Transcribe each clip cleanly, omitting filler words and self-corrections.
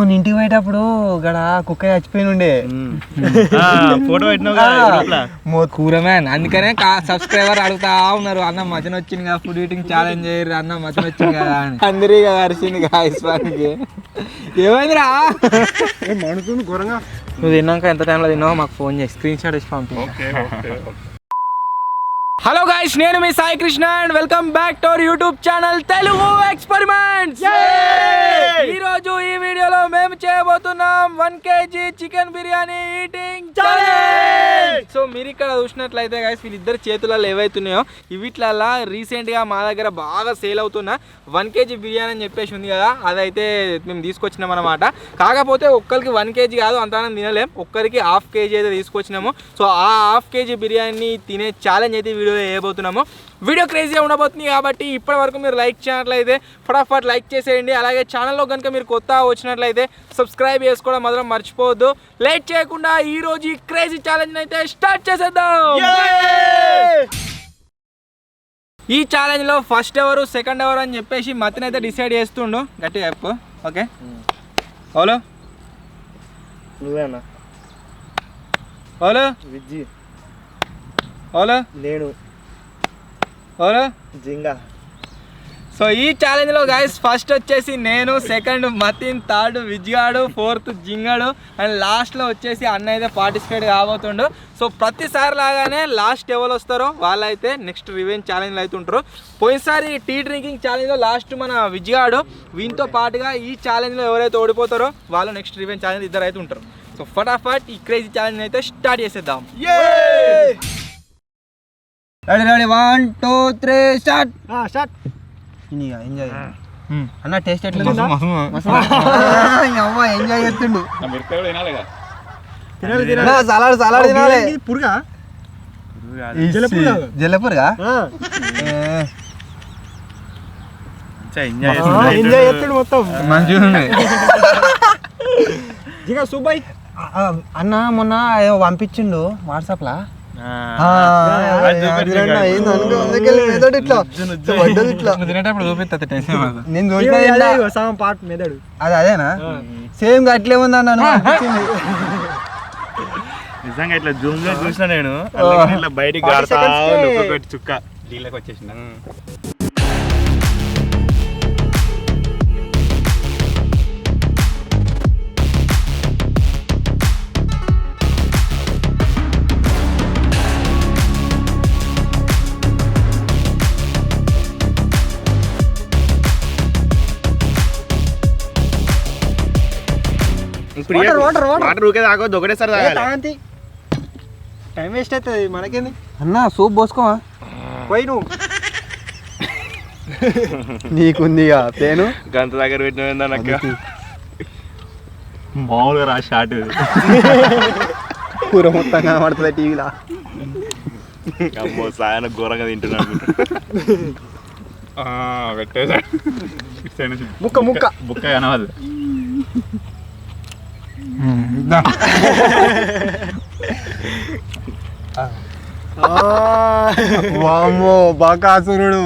మొన్న ఇంటికి పోయేటప్పుడు గడ కుక్క చచ్చిపోయి ఉండే ఫోటో పెట్టినా కూర మ్యాన్. అందుకనే సబ్స్క్రైబర్ అడుగుతా ఉన్నారు, అన్న మధ్యన వచ్చింది కదా ఫుడ్ ఈటింగ్ ఛాలెంజ్ చేయరు, అన్న మధ్యన వచ్చింది కదా అని. అందరి కదా అరిచింది గాయస్వానికి. ఏమైందిరా మనుతుంది ఘోరంగా. నువ్వు తిన్నాక ఎంత టైంలో తిన్నావో మాకు ఫోన్ చేసి స్క్రీన్ షాట్ ఇచ్చి పంపి. హలో గైస్, నేను మీ Sai Krishna and welcome back to our YouTube channel Telugu experiments. ఈ రోజు ఈ వీడియోలో మేము చేయబోతున్నాం 1 kg chicken biryani eating challenge. So మీరు ఇక్కడ చూసినట్లయితే గైస్, వీళ్ళిద్దరు చేతులలో ఏవైతున్నాయో వీటిలల్లా రీసెంట్ గా మా దగ్గర బాగా సేల్ అవుతున్న 1 kg బిర్యానీ అని చెప్పేసి ఉంది కదా, అదైతే మేము తీసుకొచ్చినాం అనమాట. కాకపోతే ఒక్కరికి 1 kg కాదు, అంతగానం తినలేం, ఒక్కరికి 1/2 kg అయితే తీసుకొచ్చినాము. సో ఆ 1/2 kg బిర్యానీ తినే ఛాలెంజ్ అయితే వీడియో వేయబోతున్నాము. వీడియో క్రేజీగా ఉండబోతుంది కాబట్టి ఇప్పటి వరకు మీరు లైక్ చేయనట్లయితే ఫటాఫట్ లైక్ చేసేయండి. అలాగే ఛానల్లో కనుక మీరు కొత్త వచ్చినట్లయితే సబ్స్క్రైబ్ చేసుకోవడం మాత్రం మర్చిపోవద్దు. లేట్ చేయకుండా ఈ రోజు ఈ క్రేజీ ఛాలెంజ్ అయితే స్టార్ట్ చేసేద్దాం. ఈ ఛాలెంజ్ లో ఫస్ట్ ఎవరు సెకండ్ ఎవరు అని చెప్పేసి మతిని అయితే డిసైడ్ చేస్తుండు. గట్టిగా చెప్పు. ఓకే హలో నువ్వేనా? హలో విజ్జి. హలో నేను. హలో జింగా. సో ఈ ఛాలెంజ్లో గైస్ ఫస్ట్ వచ్చేసి నేను, సెకండ్ మతిన్, థర్డ్ విజ్గాడు, ఫోర్త్ జింగాడు అండ్ లాస్ట్లో వచ్చేసి అన్న అయితే పార్టిసిపేట్ కాబోతుండు. సో ప్రతిసారి లాగానే లాస్ట్ ఎవరు వస్తారో వాళ్ళైతే నెక్స్ట్ రివెంజ్ ఛాలెంజ్లో అయితే ఉంటారు. పోయినసారి టీ డ్రింకింగ్ ఛాలెంజ్లో లాస్ట్ మన విజ్గాడు, వీనితో పాటుగా ఈ ఛాలెంజ్లో ఎవరైతే ఓడిపోతారో వాళ్ళు నెక్స్ట్ రివెంజ్ ఛాలెంజ్ ఇద్దరు అయితే ఉంటారు. సో ఫటాఫట్ ఈ క్రేజీ ఛాలెంజ్ అయితే స్టార్ట్ చేసేద్దాం. Ready ready 1 2 3 start. ఎంజాయ్ అన్న. టేస్ట్ ఎట్లా? ఎంజాయ్ చేస్తుండు. సలాడ్ సలాడ్ తినాలి. పురుగా జల్లపురుగా ఎంజాయ్ చేస్తుండు మొత్తం. మంచిగా ఉంది. సూబాయ్ అన్న మొన్న పంపించిండు వాట్సాప్ లా. అదేనా సేమ్ అట్లే ఉంది అన్న. నిజంగా ఇట్లా జూమ్ గా చూసిన నేను ఇట్లా బయటికి చుక్క నీళ్ళకి వచ్చేసిన. వాటర్ ఊకే తాగొద్దు, ఒకటేసారి తాగాలి. టైం వేస్ట్ అవుతుంది మనకేంది అన్న. సూప్ పోసుకోవా పోయి నువ్వు. నీకుంది పేను గంట దగ్గర పెట్టిన నాకు మామూలుగా రా షార్ట్ కూర మొత్తం కనబడుతుంది టీవీలో. అమ్మో సాయన ఘోరంగా తింటున్నాను. పెట్టేసాడు ముక్క ముక్క బుక్క కనవద్దు. వామ్మో బాకాసురుడు.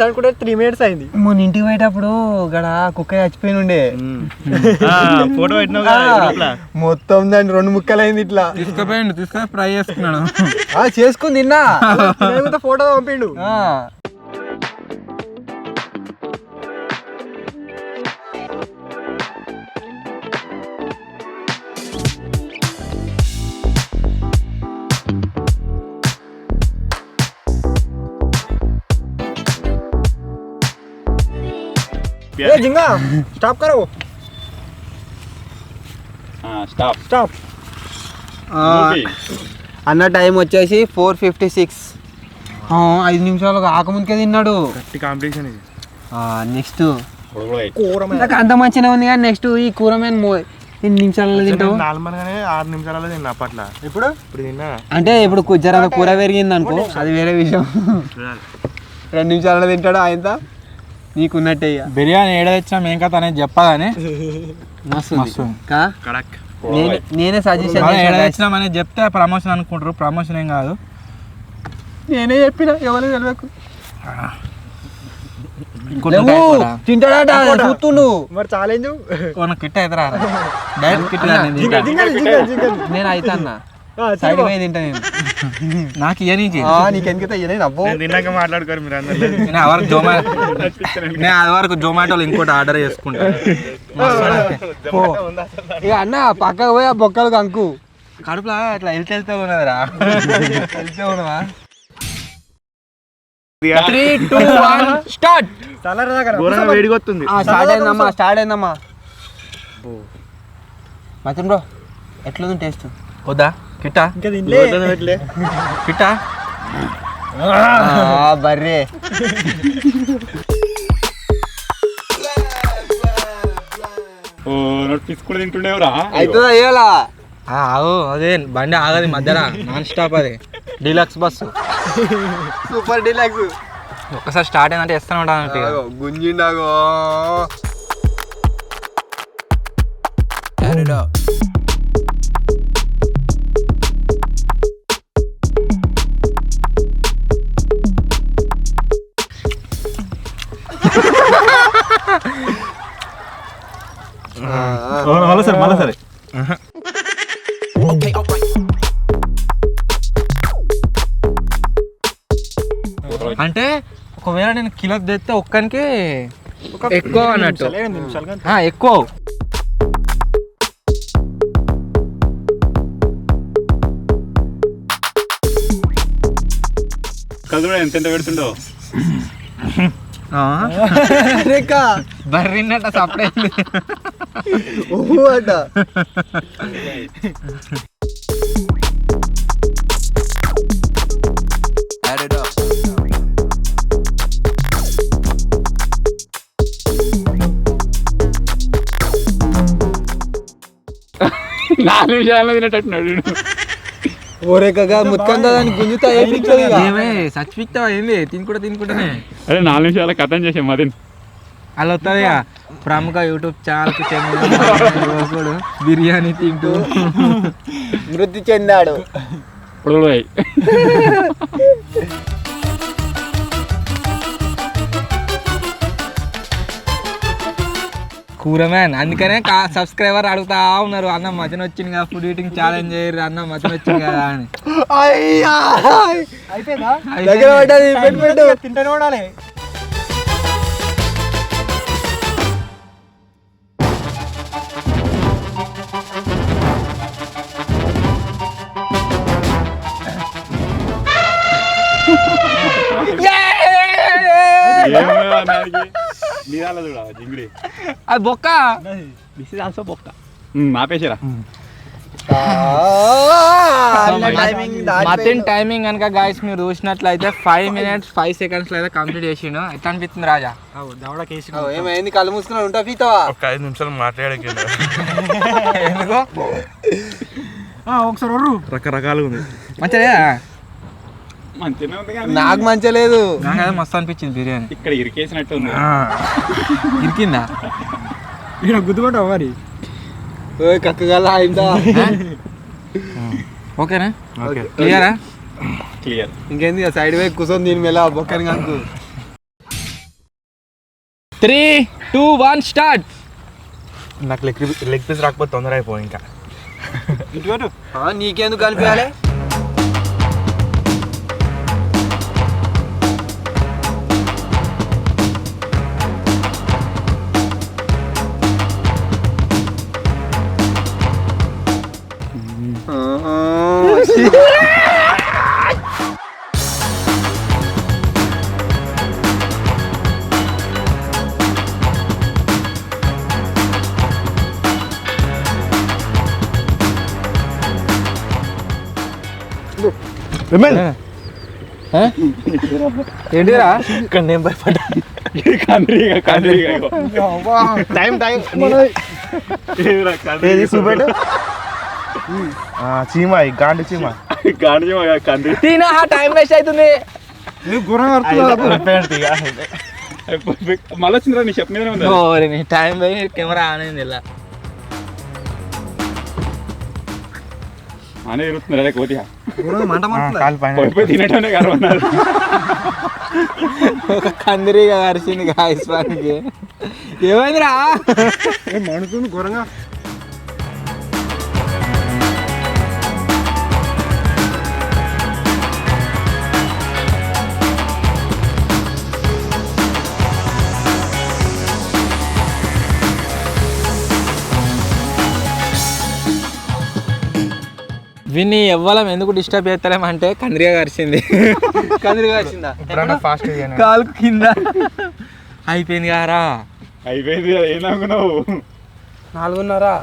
అనుకుంటే 3 minutes అయింది. మొన్న ఇంటికి పోయేటప్పుడు గడ కుక్క చచ్చిపోయి ఉండే ఫోటో పెట్టినా మొత్తం దాన్ని 2 ముక్కలు అయింది. ఇట్లా తీసుకొని ఫ్రై చేసుకున్నాడు. చేసుకుని తిన్నా. ఫోటో పంపిండు. జింగా స్టాప్ కరో. Stop stop. అన్న టైం వచ్చేసి 4:56. 5 నిమిషాలు ఆకముందుకే తిన్నాడు. కాంపిటీషన్ ఇది. నెక్స్ట్ నాకు అంత మంచిగా ఉంది కానీ నెక్స్ట్ ఈ కూర మీద ఎన్ని నిమిషాలలో తింటావు? 6 నిమిషాలలో తిన్నా అప్పట్లో. ఇప్పుడు తిన్నా అంటే ఇప్పుడు జర కూర పెరిగింది అనుకో, అది వేరే విషయం. 2 నిమిషాలలో తింటాడు ఆయన. నీకున్నట్టే. బిర్యానీ ఏడ తెచ్చినా మేం కథ అనేది చెప్పగానే మస్తు మస్తు. కడక్ నేనే సజెషన్ అని చెప్తే ప్రమోషన్ అనుకుంటారు. ప్రమోషన్ ఏం కాదు, నేనే చెప్పిన ఎవరు తెలియకు. తింటాడట చూస్తుండు మరి ఛాలెంజ్ కిట్ అవుతారా డైరెక్ట్ కిట్ నేను అయితే అన్న సైడ్ మీద తింటా నేను. నాకు ఇయ్య నీకెందుకైతే నవ్వు తిన్నాక మాట్లాడుకోరు మీరు అందరూ. నేను అది వరకు జొమాటోలో ఇంకోటి ఆర్డర్ చేసుకుంటా. ఇక అన్న పక్కకు పోయి ఆ బొక్కలు కంకు కడుపులా అట్లా వెళ్తే ఉన్నదిరా. వెళ్తే ఉన్నవా? 3, 2, 1 స్టార్ట్. వేడిగొస్తుంది. స్టార్ట్ అయిందమ్మా. మచన్ బ్రో ఎట్లుంది టేస్ట్? వద్దా కిట్టా? కిట్టా బర్రే తీసుకుని తింటుండేవరా అవుతుందా ఇవాళ? అదే బండి ఆగది మధ్యలో, నాన్ స్టాప్. అది డీలక్స్ బస్సు, సూపర్ డీలక్స్. ఒక్కసారి స్టార్ట్ అయిందంటే వేస్తూనే ఉంటాను. గుంజిండాగో మళ్ళా సరే అంటే ఒకవేళ నేను కిలో తెస్తే ఒక్కనికి ఎక్కువ అన్నట్టు, ఎక్కువ. ఎంత పెడుతుండో బర్రినట్ట సపరేట్ అట. నాలుగు నిమిషాలు తినేటట్టున్నాడు. ఓరేకగా ముత్కందా దాన్ని గుంజుతా చచ్చిపిస్తావా ఏంది? తినుకుంటానే అదే 4 నిమిషాల కథం చేసాం మదిన్. అలా వస్తుంది ప్రముఖ యూట్యూబ్ ఛానల్కి చెందిన బిర్యానీ తింటూ మృతి చెందాడు. కూర మ్యాన్. అందుకనే సబ్స్క్రైబర్ అడుగుతా ఉన్నారు, అన్న మటన్ వచ్చింది కదా, ఫుడ్ ఈటింగ్ ఛాలెంజ్ చేయరు, అన్న మటన్ వచ్చింది కదా అని. తింటానే ఉండాలి. అది బొక్క బొక్క ఆపేసారా. మటన్ టైమింగ్ కనుక గాయస్ మీరు చూసినట్లయితే 5 minutes 5 seconds అయితే కంప్లీట్ చేసిండు. ఎట్లా అనిపిస్తుంది రాజా? ఏమైంది? కళ్ళు మూసుకున్నా ఉంటా పీతావా? ఒక 5 నిమిషాలు మాట్లాడక ఎందుకో ఒకసారి రకరకాలుగా ఉంది. మంచిదా? నాకు మంచిగా లేదు. నాకైతే మస్తు అనిపించింది బిర్యానీ. ఇక్కడ ఇరికేసినట్టు ఉంది. ఇరికిందా? ఇక్కడ గుద్దుకుంటావు మరి. కక్కగల అయిందా? ఓకేనా? క్లియరా? క్లియర్. ఇంకేంది సైడ్ వే కూర్చొని దీని మీద బొక్కని కనుక. 3, 2, 1 స్టార్ట్. నాకు లెగ్ పీస్ రాకపోతే తొందర అయిపోయి ఇంకా. నీకెందుకు కనిపించాలి? ఏంటిరా? ఇక్కడ నేను భయపడ్డా. చీమ గాండి చీమ కంది తినా టైం వేస్ట్ అవుతుంది. మళ్ళీ వచ్చిందిరా నీ చెప్పు మీద టైం పోయి కెమెరా ఆన్ అయింది ఇలా. అనే ఇరుతున్నారు అదే కోతిగా కాలు పైన పోయి తినేటోనే కనున్నారు. ఒక కందిరీగా అరిచింది గాయస్ వానికి. ఏమైందిరా? మణుతుంది ఘోరంగా. విని ఎవ్వలం ఎందుకు డిస్టర్బ్ చేస్తలేమంటే కందిరీగా అరిచింది. కందిరిగా వచ్చిందా? ఫాస్ట్ కాలుకు కింద అయిపోయింది కారా. అయిపోయింది కదా, ఏం అనుకున్నావు? 4:30.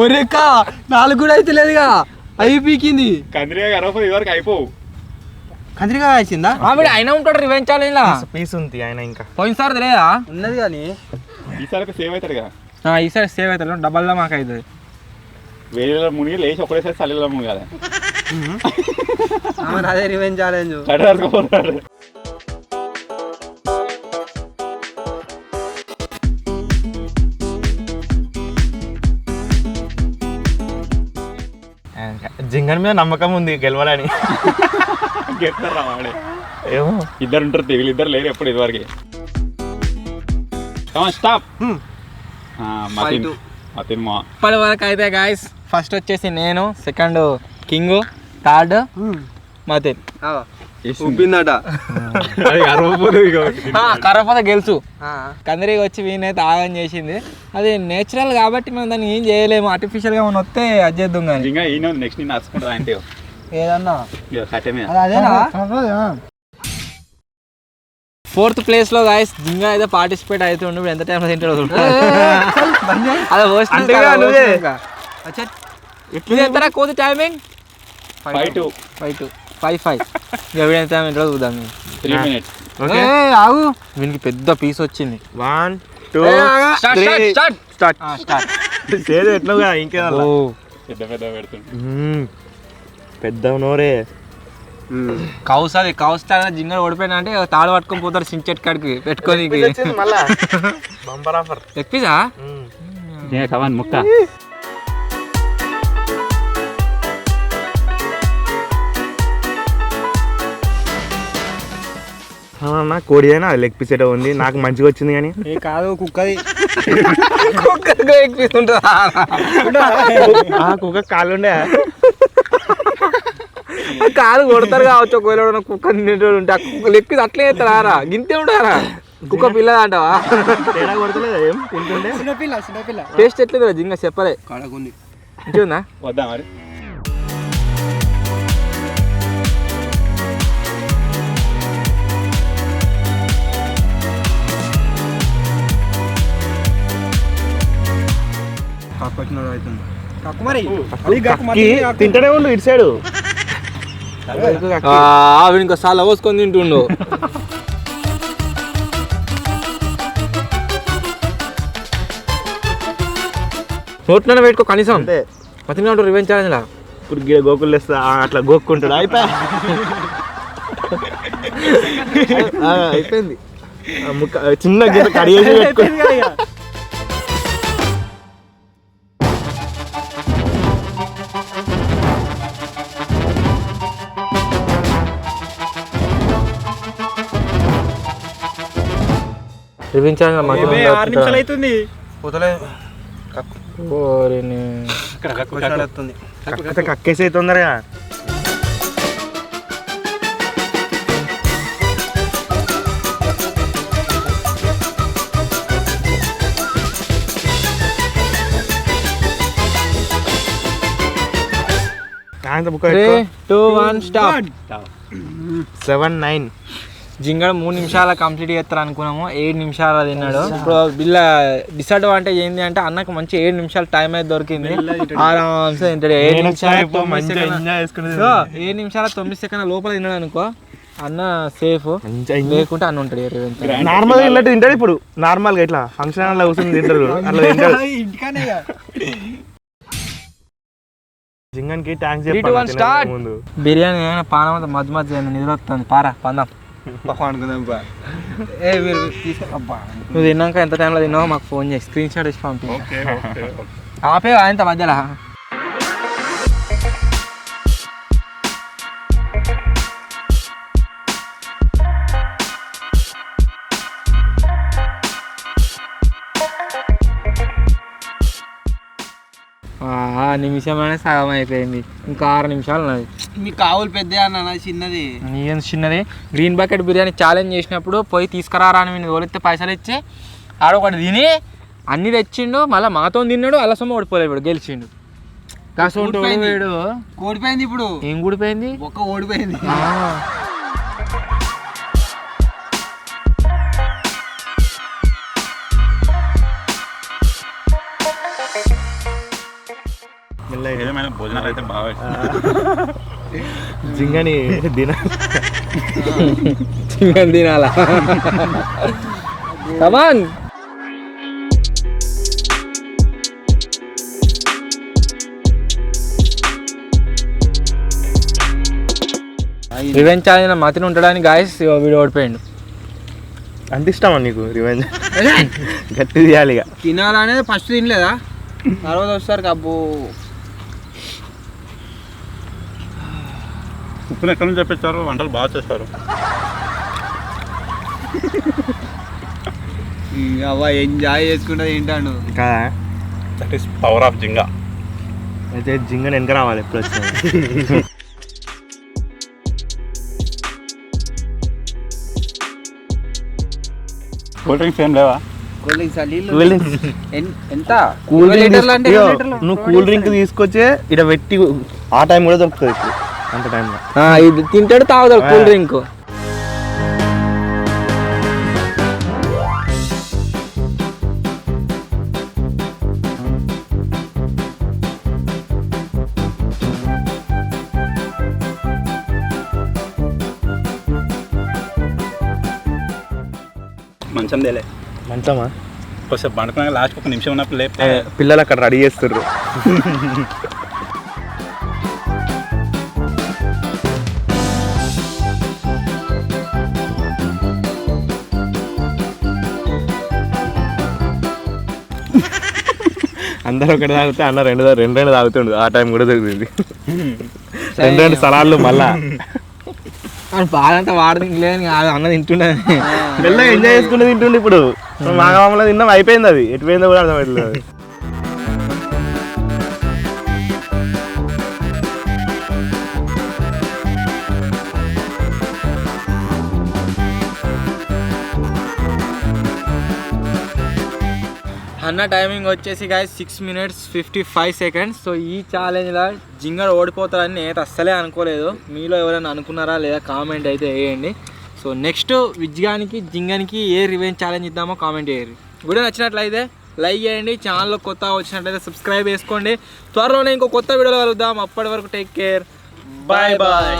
ఒరేకా 4 కూడా అయితే లేదుగా, అయి పీకింది. కందిరిగా కరవపోతే ఇదివరకు అయిపోవు. కందిరిగా వచ్చిందా? వీడు అయినా ఉంటాడు రివెంజ్ ఛాలెంజ్ లా. పీస్ ఉంది ఆయన ఇంకా. పోయినసారి లేదా? ఉన్నది కానీ ఈసారి అయితే సేవ్ అవుతాడు కదా. ఈసారి సేవ్ అవుతాడు, డబల్ దా మాకు అవుతుంది. వేరే మునిగి లేచి ఒకటేసారి చలిలో మునిగాలి. అదే రివెంజ్ ఛాలెంజ్. కట్టేసుకుపోతాడు. జింగన్ మీద నమ్మకం ఉంది గెలవాలని. గెలుస్తారా వాడే? ఏమో ఇద్దరు ఉంటారు, వీళ్ళిద్దరు లేరు ఎప్పుడు ఇదివరకు. స్టాప్. మతిన్ మా ఇప్పటి వరకు అయితే గాయస్ ఫస్ట్ వచ్చేసి నేను, సెకండ్ కింగ్, థర్డ్ మతిన్. ఉబ్బిందట. కర్రపోతే గెలుసు. కందిరీగా వచ్చి వీనైతే ఆగం చేసింది. అది నేచురల్ కాబట్టి మనం దాన్ని ఏం చేయలేము. ఆర్టిఫిషియల్గా మనం వస్తే అది చేద్దాం కానీ. ఇంకా ఈయన నెక్స్ట్ నేను నడుచుకుంటా అంటే ఏదన్నా కట్టే మీద. అదేనా? 4th ప్లేస్ లో గాయస్ జింగా అయితే పార్టిసిపేట్ అవుతుండు. ఎంత టైంలో తింటాడు అదే వర్స్ట్. ఎట్లా చేస్తారా కోతి టైమింగ్? 5 to 5 ఎవరైనా టైం ఏంటో చూద్దాం. 3 minutes. ఆగు, వీనికి పెద్ద పీస్ వచ్చింది. 1 2 స్టార్ట్. సేదు ఎట్లా ఇంకే పెద్ద పెద్ద పెడుతుంది. పెద్ద నోరే. కౌస్ అది కౌస్ జింగా ఓడిపోయినా అంటే తాడు పట్టుకొని పోతారు సించెట్ కాడికి పెట్టుకొని. మళ్ళా బంపర్ ఆఫర్. ఎక్కిసా కమాన్ ముక్క. కోడి అయినా లెగ్ పీస్ ఏటో ఉంది, నాకు మంచిగా వచ్చింది కానీ. కాదు కుక్కది. కుక్క కాళ్ళు ఉండే. కాదు కొడతారు కావచ్చు ఒకవేళ కుక్క తినేటోడు ఉంటే. ఆ కుక్క లెగ్ పీస్ అట్లే చేస్తారా? గింతే ఉంటారా? కుక్క పిల్లదా అంటావా? తేడా కొడతలేదు ఏం తింటుండే. చిన్నపిల్ల టేస్ట్ ఎట్లేదు జింగా చెప్పలే. కడకుంది. ఇంకేందా? వద్దా మరి? తింటనే ఉండు ఇటు సైడు. వీడు ఇంకా సాల పోసుకొని తింటుండు. నోట్లోనే పెట్టుకో కనీసం. అంతే. మతిగా ఉంటారు రివెంజ్ ఛాలెంజ్ లా. ఇప్పుడు గిడ గోకులు వేస్తా అట్లా గోక్కుంటాడు. అయిపోయింది. ముక్క చిన్న గీత కడిగేసి పెట్టుకో. రివెంజ్ ఛాలెంజ్ 6 నిమిషాలు అవుతుంది. కక్కేసి తొందరగా. Book 3, 2, 1 stop. 7, 9. జింగడు 3 నిమిషాల కంప్లీట్ చేస్తారు అనుకున్నాము. 7 నిమిషాలు తిన్నాడు. ఇప్పుడు వీళ్ళ డిసడ్వాంటేజ్ ఏంటి అంటే అన్నకు మంచి 7 నిమిషాలు టైం అయితే దొరికింది. ఆరామ్సే తింటాడు. 7 నిమిషాల 9 సెకండ్ల లోపల తిన్నాడు అనుకో అన్న సేఫ్. లేకుంటే అన్న ఉంటాడు. నార్మల్ గా ఇన్నట్టు తింటాడు. ఇప్పుడు నార్మల్ గా ఇట్లా ఫంక్షన్ హాల్ కూర్చొని తింటారు అట్లా తింటాడు. జింగన్కి థ్యాంక్స్ చెప్పాలి ముందు. బిర్యానీ పానం అంతా మధ్య మధ్య నిద్ర వస్తుంది. పారా పందాం. నువ్వు తిన్నాక ఎంత టైంలో తిన్నావో మాకు ఫోన్ చేసి స్క్రీన్ షాట్ ఇచ్చి పంపి. ఆపే ఆయన మధ్యలో నిమిషమైన సగం అయిపోయింది, ఇంకా 6 నిమిషాలు ఉన్నది. మీ కావులు పెద్ద అన్న చిన్నది. నీకేం చిన్నది. గ్రీన్ బకెట్ బిర్యానీ ఛాలెంజ్ చేసినప్పుడు పోయి తీసుకురారా అని నేను తోలిస్తే పైసలు ఇచ్చి ఆడొకటి తిని అన్ని తెచ్చిండు, మళ్ళీ మాతో తిన్నాడు, అలా సొమ్మ ఓడిపోలేడు, గెలిచిండు. కాసు ఓడిపోయాడు. ఓడిపోయింది ఇప్పుడు. ఏం కూడిపోయింది? ఒక్క ఓడిపోయింది. ఏమైనా భోజనాలు అయితే బాగా జింగని చికెన్ తినాలా? కమాన్. రివెంజ్ ఛాలెంజ్ మతిని ఉండడానికి గాయస్ వీడియో ఓడిపోయిండు. అంత ఇష్టమా నీకు రివెంజ్? గట్టి తీయాలి ఇక. తినాలనేది ఫస్ట్ తినలేదా? తర్వాత వస్తారు కబ్బు. ఉప్పుని ఎక్కడి నుంచి చెప్పించారు, వంటలు బాగా చేస్తారు. అవ్వ ఎంజాయ్ చేసుకుంటే తింటాను కదా. That is power of Jinga. అయితే జింగని వెనక రావాలి ఎప్పుడు వచ్చింది. కూల్ డ్రింక్స్ ఏం లేవా? ఎంత కూల్ డ్రింక్ నువ్వు కూల్ డ్రింక్ తీసుకొచ్చే ఇక్కడ పెట్టి ఆ టైం కూడా దొరుకుతుంది ఇప్పుడు అంత టైంలో. ఇది తింటాడు, తాగుతాడు కూల్ డ్రింక్. మంచం తేలే. మంచమా? కొంచెం పండుకున్నాక లాస్ట్ ఒక నిమిషం ఉన్నప్పుడు లేపితే పిల్లలు అక్కడ రెడీ చేస్తుర్రు. అందరూ ఒకటి తాగితే అన్న రెండు తాగుతుండు. ఆ టైం కూడా దొరుకుతుంది. రెండు సలాడ్లు మళ్ళా బాధంతా వాడు తినలేదు, అన్న తింటుండే. మెల్లగా ఎంజాయ్ చేసుకుంటూ తింటుండే. ఇప్పుడు మాగమామలో తిన్నాం, అయిపోయింది. అది ఎటుపోయిందో కూడా అర్థమవుతుంది. అన్న టైమింగ్ వచ్చేసి గాయస్ 6 minutes 55 seconds. సో ఈ ఛాలెంజ్లో జింగర్ ఓడిపోతారని నేనైతే అస్సలే అనుకోలేదు. మీలో ఎవరైనా అనుకున్నారా లేదా కామెంట్ అయితే వేయండి. సో నెక్స్ట్ విజ్గానికి జింగన్కి ఏ రివెంజ్ ఛాలెంజ్ ఇద్దామో కామెంట్ చేయండి. వీడియో నచ్చినట్లయితే లైక్ చేయండి, ఛానల్లో కొత్తగా వచ్చినట్లయితే సబ్స్క్రైబ్ చేసుకోండి. త్వరలోనే ఇంకో కొత్త వీడియోలో కలుద్దాం. అప్పటి వరకు టేక్ కేర్, బాయ్ బాయ్.